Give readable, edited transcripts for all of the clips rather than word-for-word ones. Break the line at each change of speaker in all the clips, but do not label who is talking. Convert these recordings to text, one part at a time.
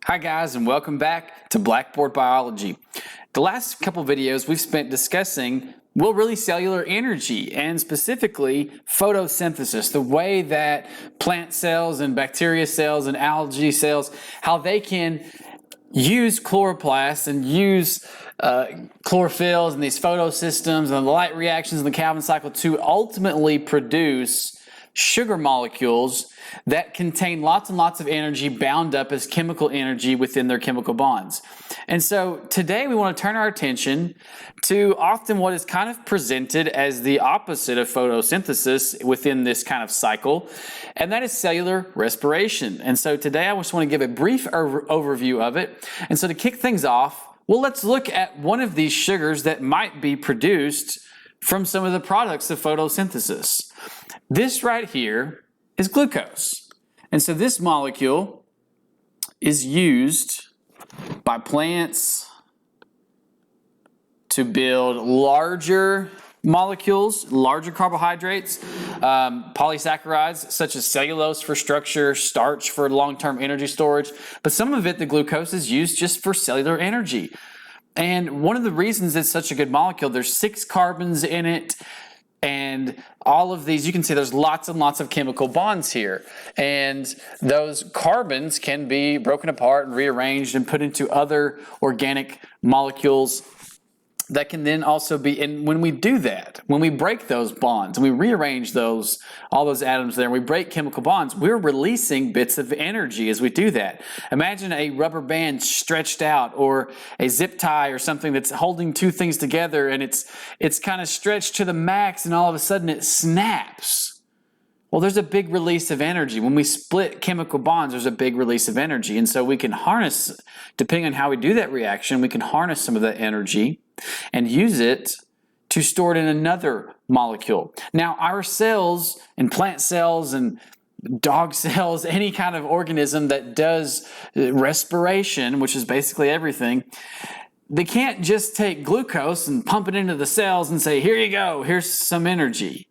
Hi guys, and welcome back to Blackboard Biology. The last couple videos we've spent discussing, well, really cellular energy and specifically photosynthesis, the way that plant cells and bacteria cells and algae cells, how they can use chloroplasts and use chlorophylls and these photosystems and the light reactions in the Calvin cycle to ultimately produce sugar molecules that contain lots and lots of energy bound up as chemical energy within their chemical bonds. And so today we want to turn our attention to often what is kind of presented as the opposite of photosynthesis within this kind of cycle, and that is cellular respiration. And so today I just want to give a brief overview of it. And so to kick things off, well, let's look at one of these sugars that might be produced from some of the products of photosynthesis. This right here is glucose. And so this molecule is used by plants to build larger molecules, larger carbohydrates, polysaccharides such as cellulose for structure, starch for long-term energy storage. But some of it, the glucose, is used just for cellular energy. And one of the reasons it's such a good molecule, there's 6 carbons in it. And all of these, you can see there's lots and lots of chemical bonds here. And those carbons can be broken apart and rearranged and put into other organic molecules that can then also be, and when we do that, when we break those bonds and we rearrange those, all those atoms there, and we break chemical bonds, we're releasing bits of energy as we do that. Imagine a rubber band stretched out, or a zip tie or something that's holding two things together, and it's kind of stretched to the max, and all of a sudden it snaps. Well, there's a big release of energy. When we split chemical bonds, there's a big release of energy. And so we can harness, depending on how we do that reaction, we can harness some of that energy and use it to store it in another molecule. Now, our cells and plant cells and dog cells, any kind of organism that does respiration, which is basically everything, they can't just take glucose and pump it into the cells and say, here you go, here's some energy.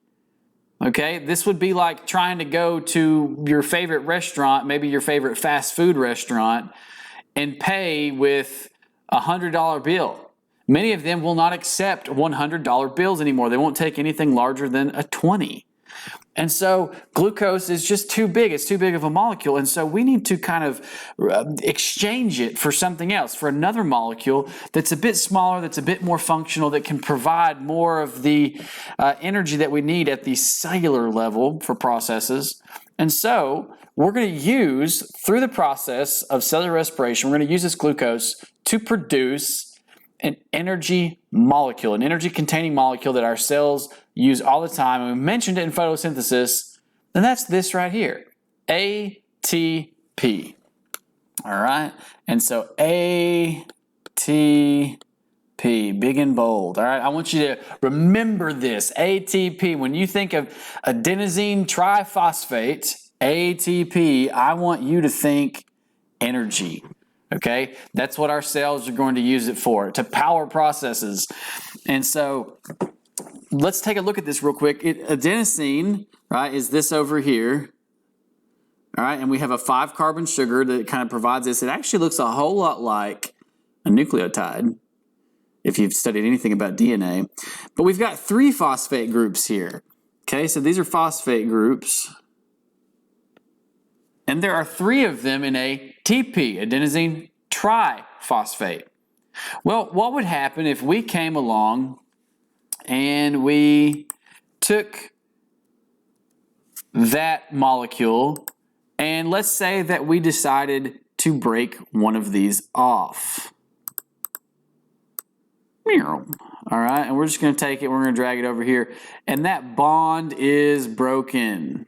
Okay, this would be like trying to go to your favorite restaurant, maybe your favorite fast food restaurant, and pay with a $100 bill. Many of them will not accept $100 bills anymore. They won't take anything larger than a 20. And so glucose is just too big. It's too big of a molecule. And so we need to kind of exchange it for something else, for another molecule that's a bit smaller, that's a bit more functional, that can provide more of the energy that we need at the cellular level for processes. And so we're going to use, through the process of cellular respiration, we're going to use this glucose to produce an energy molecule, an energy-containing molecule that our cells use all the time. And we mentioned it in photosynthesis, and that's this right here, ATP. All right? And so ATP, big and bold. All right? I want you to remember this. ATP, when you think of adenosine triphosphate, ATP, I want you to think energy. Okay, that's what our cells are going to use it for, to power processes. And so let's take a look at this real quick. Adenosine, right, is this over here. All right, and we have a 5-carbon sugar that kind of provides this. It actually looks a whole lot like a nucleotide, if you've studied anything about DNA. But we've got 3 phosphate groups here. Okay, so these are phosphate groups. And there are 3 of them in ATP, adenosine triphosphate. Well, what would happen if we came along and we took that molecule and let's say that we decided to break one of these off? All right, and we're just going to take it, we're going to drag it over here, and that bond is broken.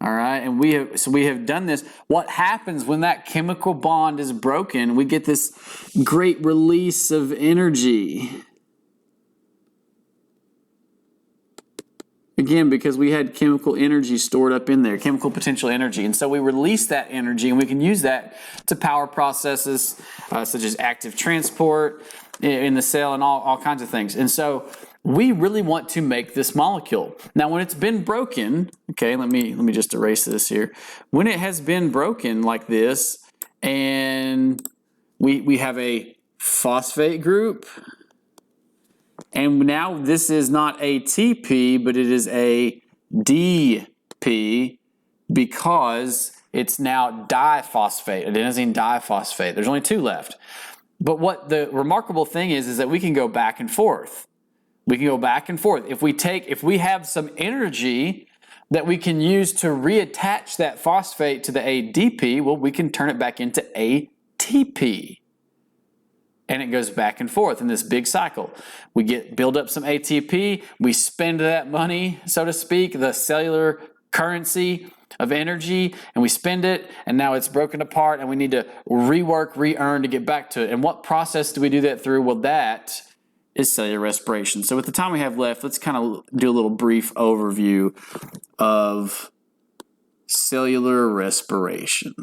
All right, and we have done this. What happens when that chemical bond is broken? We get this great release of energy. Again, because we had chemical energy stored up in there, chemical potential energy. And so we release that energy, and we can use that to power processes such as active transport in the cell and all kinds of things. And so we really want to make this molecule. Now, when it's been broken, okay, let me just erase this here. When it has been broken like this, and we have a phosphate group. And now this is not ATP, but it is a DP because it's now diphosphate, adenosine diphosphate. There's only 2 left. But what the remarkable thing is that we can go back and forth. We can go back and forth. If we have some energy that we can use to reattach that phosphate to the ADP, well, we can turn it back into ATP. And it goes back and forth in this big cycle. We build up some ATP, we spend that money, so to speak, the cellular currency of energy, and we spend it, and now it's broken apart, and we need to rework, re-earn to get back to it. And what process do we do that through? Well, that is cellular respiration. So with the time we have left, let's kind of do a little brief overview of cellular respiration.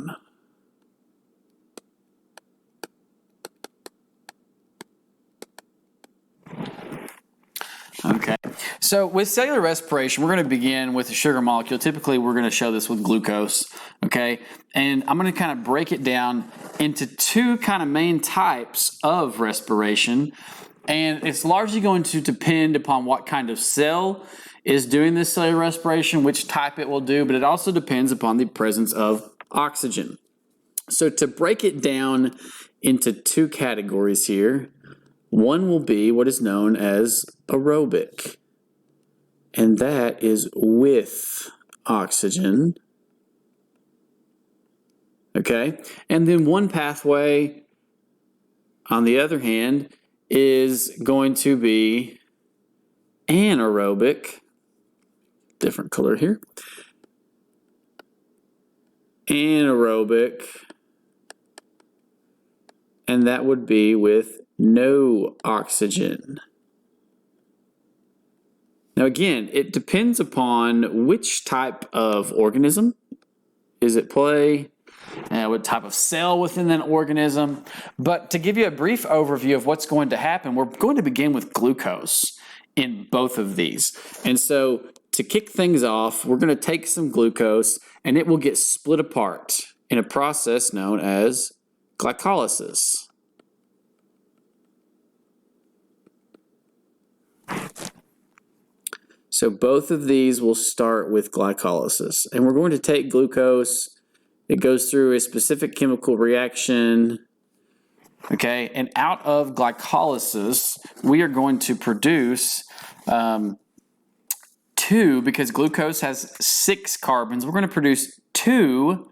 Okay, so with cellular respiration, we're going to begin with a sugar molecule. Typically, we're going to show this with glucose, okay? And I'm going to kind of break it down into 2 kind of main types of respiration. And it's largely going to depend upon what kind of cell is doing this cellular respiration, which type it will do, but it also depends upon the presence of oxygen. So to break it down into 2 categories here, one will be what is known as aerobic, and that is with oxygen, okay? And then one pathway, on the other hand, is going to be anaerobic, different color here, anaerobic, and that would be with no oxygen. Now again, it depends upon which type of organism is at play, what type of cell within that organism. But to give you a brief overview of what's going to happen, we're going to begin with glucose in both of these. And so to kick things off, we're going to take some glucose and it will get split apart in a process known as glycolysis. So both of these will start with glycolysis. And we're going to take glucose. It goes through a specific chemical reaction. Okay, and out of glycolysis, we are going to produce 2, because glucose has 6 carbons. We're going to produce 2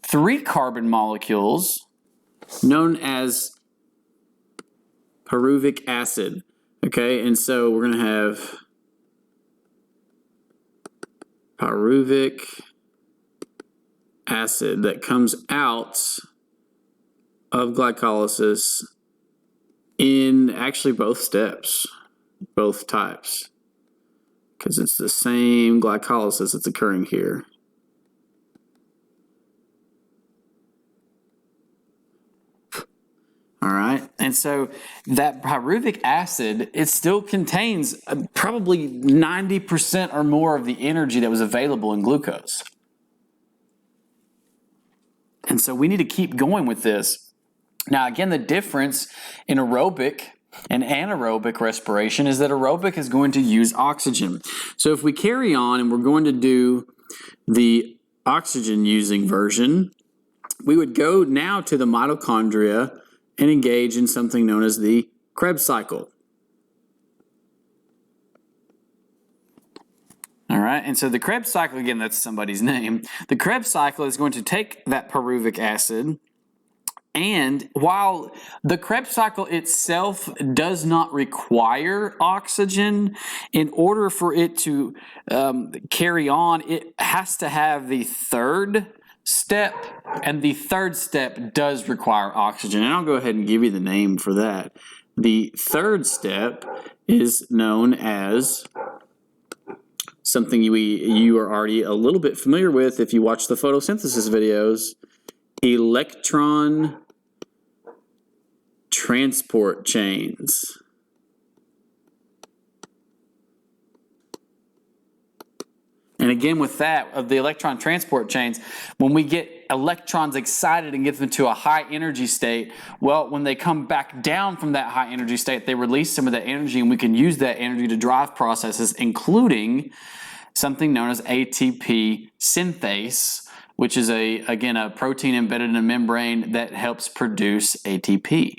3-carbon molecules known as pyruvic acid. Okay, and so we're going to have pyruvic acid that comes out of glycolysis in actually both steps, both types, because it's the same glycolysis that's occurring here. All right, and so that pyruvic acid, it still contains probably 90% or more of the energy that was available in glucose. And so we need to keep going with this. Now, again, the difference in aerobic and anaerobic respiration is that aerobic is going to use oxygen. So if we carry on and we're going to do the oxygen-using version, we would go now to the mitochondria and engage in something known as the Krebs cycle. All right, and so the Krebs cycle, again, that's somebody's name. The Krebs cycle is going to take that pyruvic acid, and while the Krebs cycle itself does not require oxygen, in order for it to carry on, it has to have the 3rd step, and the 3rd step does require oxygen. And I'll go ahead and give you the name for that. The 3rd step is known as something you are already a little bit familiar with if you watch the photosynthesis videos, electron transport chains. And again, with that, of the electron transport chains, when we get electrons excited and get them to a high energy state. Well, when they come back down from that high energy state, they release some of that energy, and we can use that energy to drive processes, including something known as ATP synthase, which is again a protein embedded in a membrane that helps produce ATP.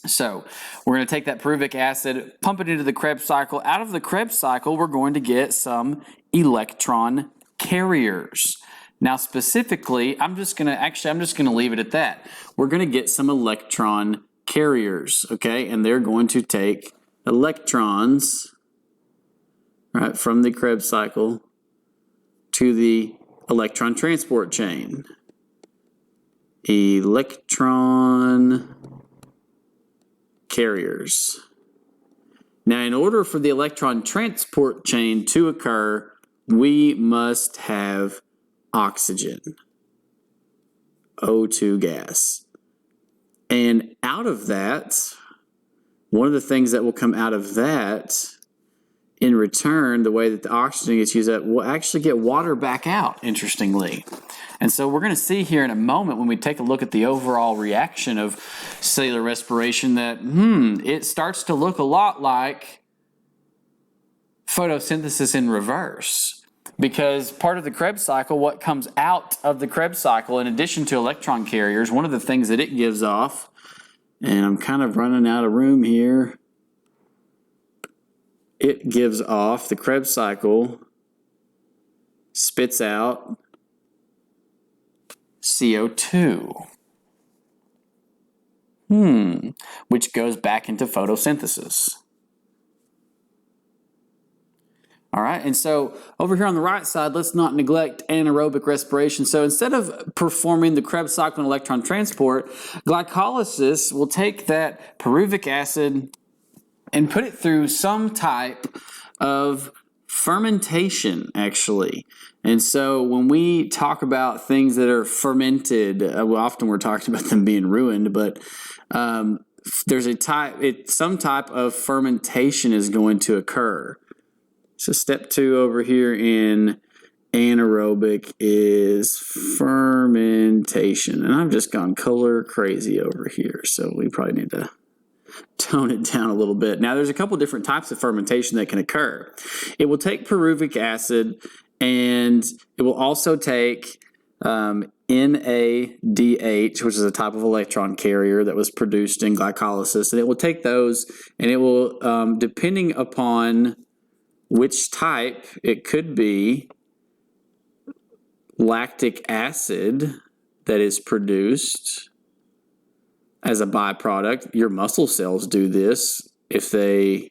So we're going to take that pyruvic acid, pump it into the Krebs cycle. Out of the Krebs cycle, we're going to get some electron carriers. Now specifically, I'm just going to leave it at that. We're going to get some electron carriers, okay? And they're going to take electrons, right, from the Krebs cycle to the electron transport chain. Electron carriers. Now, in order for the electron transport chain to occur, we must have oxygen, O2 gas. And out of that, one of the things that will come out of that, in return, the way that the oxygen gets used up, will actually get water back out, interestingly. And so we're going to see here in a moment when we take a look at the overall reaction of cellular respiration that, it starts to look a lot like photosynthesis in reverse. Because part of the Krebs cycle, what comes out of the Krebs cycle, in addition to electron carriers, one of the things that it gives off, and I'm kind of running out of room here, it gives off, the Krebs cycle spits out CO2, which goes back into photosynthesis. All right, and so over here on the right side, let's not neglect anaerobic respiration. So instead of performing the Krebs cycle and electron transport, glycolysis will take that pyruvic acid and put it through some type of fermentation, actually. And so when we talk about things that are fermented, often we're talking about them being ruined, but there's some type of fermentation is going to occur. So step 2 over here in anaerobic is fermentation. And I've just gone color crazy over here, so we probably need to tone it down a little bit. Now, there's a couple different types of fermentation that can occur. It will take pyruvic acid, and it will also take NADH, which is a type of electron carrier that was produced in glycolysis, and it will take those, and it will, depending upon which type, it could be lactic acid that is produced as a byproduct. Your muscle cells do this if they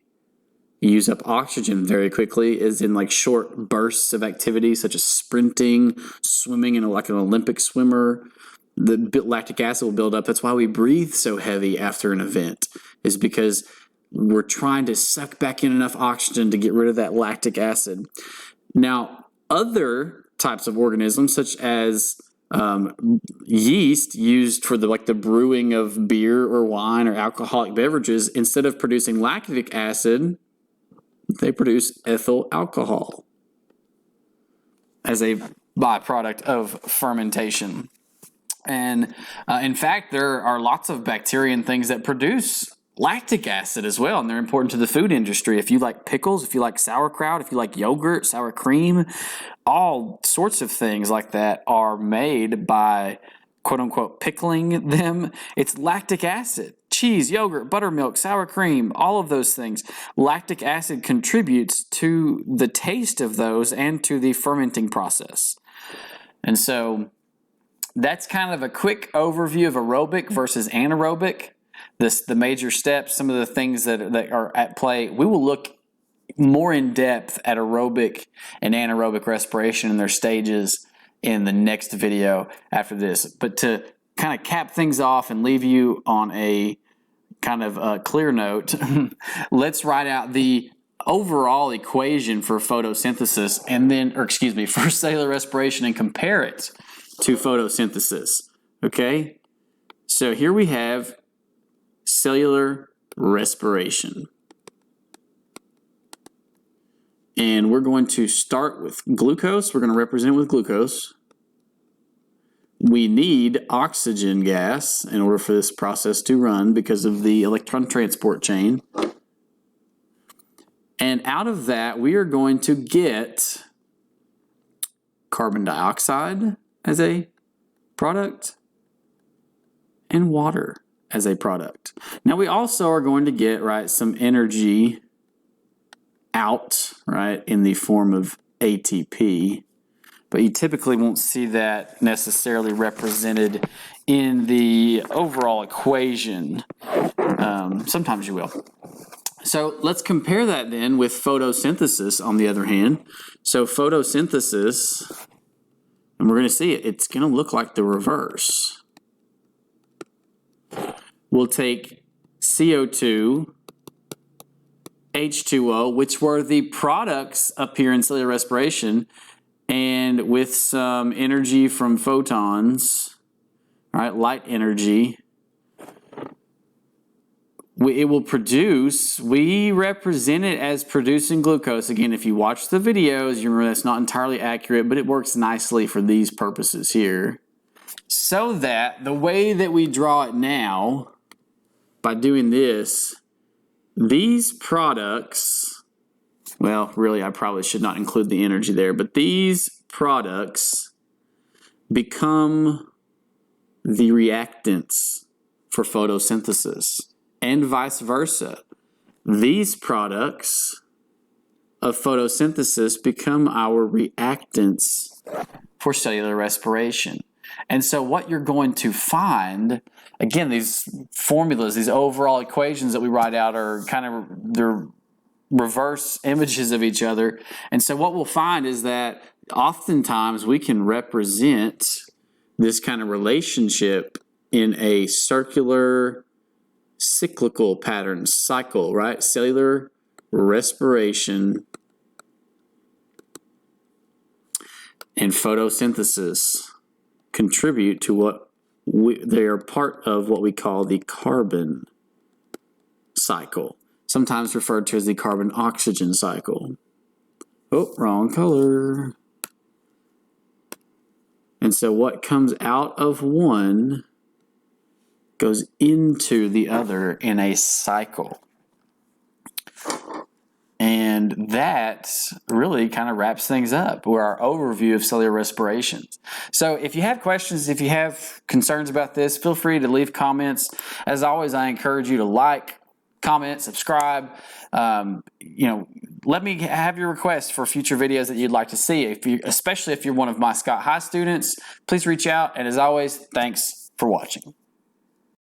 use up oxygen very quickly, is in like short bursts of activity such as sprinting, swimming in like an Olympic swimmer. The lactic acid will build up. That's why we breathe so heavy after an event, is because we're trying to suck back in enough oxygen to get rid of that lactic acid. Now, other types of organisms, such as yeast used for the brewing of beer or wine or alcoholic beverages, instead of producing lactic acid, they produce ethyl alcohol as a byproduct of fermentation. And in fact, there are lots of bacteria and things that produce lactic acid as well, and they're important to the food industry. If you like pickles, if you like sauerkraut, if you like yogurt, sour cream, all sorts of things like that are made by quote-unquote pickling them. It's lactic acid. Cheese, yogurt, buttermilk, sour cream, all of those things. Lactic acid contributes to the taste of those and to the fermenting process. And so that's kind of a quick overview of aerobic versus anaerobic. The major steps, some of the things that are at play. We will look more in depth at aerobic and anaerobic respiration and their stages in the next video after this. But to kind of cap things off and leave you on a kind of a clear note, let's write out the overall equation for photosynthesis for cellular respiration and compare it to photosynthesis. Okay? So here we have cellular respiration. And we're going to start with glucose. We're going to represent it with glucose. we need oxygen gas in order for this process to run because of the electron transport chain. And out of that, we are going to get carbon dioxide as a product and water as a product. Now we also are going to get, right, some energy out, right, in the form of ATP, but you typically won't see that necessarily represented in the overall equation. Sometimes you will. So let's compare that then with photosynthesis on the other hand. So photosynthesis, and we're going to see it, it's going to look like the reverse. We'll take CO2, H2O, which were the products up here in cellular respiration, and with some energy from photons, all right, light energy, it will produce, we represent it as producing glucose. Again, if you watch the videos, you remember that's not entirely accurate, but it works nicely for these purposes here. So that the way that we draw it now, by doing this, these products, well, really, I probably should not include the energy there, but these products become the reactants for photosynthesis. And vice versa. These products of photosynthesis become our reactants for cellular respiration. And so what you're going to find, again, these formulas, these overall equations that we write out are kind of, they're reverse images of each other. And so what we'll find is that oftentimes we can represent this kind of relationship in a circular cyclical pattern, cycle, right? Cellular respiration and photosynthesis contribute to what they are part of what we call the carbon cycle, sometimes referred to as the carbon-oxygen cycle. Oh, wrong color. And so what comes out of one goes into the other in a cycle. And that really kind of wraps things up with our overview of cellular respirations. So if you have questions, if you have concerns about this, feel free to leave comments. As always, I encourage you to like, comment, subscribe. Let me have your requests for future videos that you'd like to see. Especially if you're one of my Scott High students, please reach out. And as always, thanks for watching.